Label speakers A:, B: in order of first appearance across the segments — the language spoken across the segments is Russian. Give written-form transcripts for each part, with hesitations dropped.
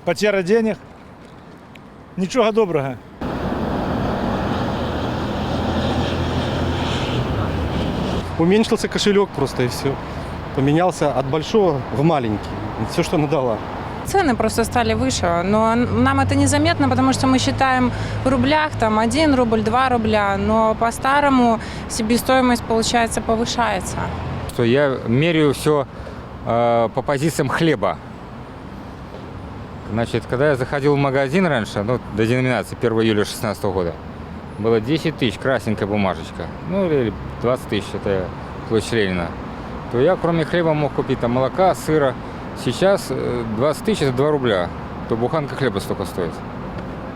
A: потеря денег. Нічого доброго.
B: Уменьшился кошелек просто и все. Поменялся от большого в маленький. Все, что она дала.
C: Цены просто стали выше, но нам это незаметно, потому что мы считаем в рублях, там 1 рубль, 2 рубля, но по-старому себестоимость, получается, повышается.
D: Что я меряю все по позициям хлеба. Значит, когда я заходил в магазин раньше, ну, до деноминации 1 июля 2016 года, было 10 тысяч, красненькая бумажечка, ну или 20 тысяч, это площадь Ленина, то я кроме хлеба мог купить там молока, сыра. Сейчас 20 тысяч – это 2 рубля, то буханка хлеба столько стоит.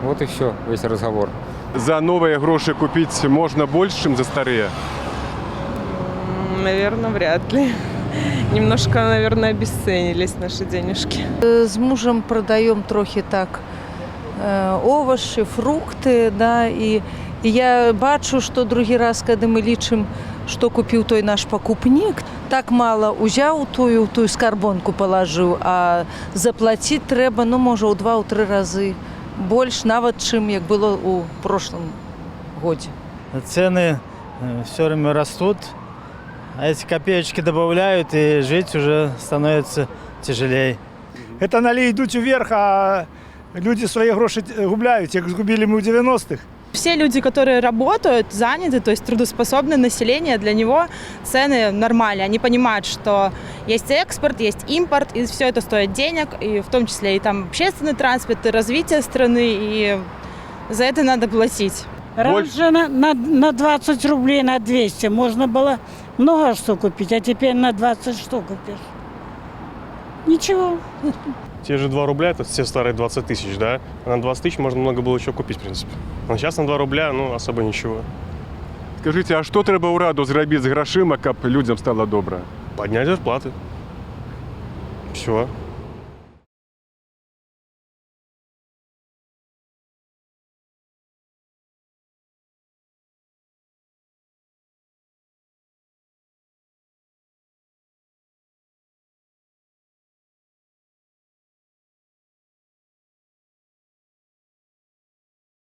D: Вот и все, весь разговор.
E: За новые гроши купить можно больше, чем за старые?
F: Наверное, вряд ли. Немножко, наверное, обесценились наши денежки.
G: З мужем продаємо трохи так овочі, фрукти, да, і я бачу, що другий раз, коли ми лічимо, що купив той наш покупник, так мало узяв ту скарбонку положив, а заплатити треба, ну, може, у 2-3 рази більше, навіть, чим як було у прошлому році.
A: Цены все время растут, а эти копеечки добавляют, и жить уже становится тяжелее. Это налей идут вверх, а люди свои гроши губляют, их сгубили мы в 90-х.
F: Все люди, которые работают, заняты, то есть трудоспособное население, для него цены нормальные. Они понимают, что есть экспорт, есть импорт, и все это стоит денег, и в том числе и там общественный транспорт, и развитие страны, и за это надо платить.
H: Раньше на 20 рублей, на 200 можно было много что купить, а теперь на 20 что купишь? Ничего.
E: Те же 2 рубля, это все старые 20 тысяч, да? А на 20 тысяч можно много было еще купить, в принципе. А сейчас на 2 рубля, ну, особо ничего.
I: Скажите, а що треба ураду зробити з грошима, щоб людям стало добре?
E: Поднять зарплаты. Все.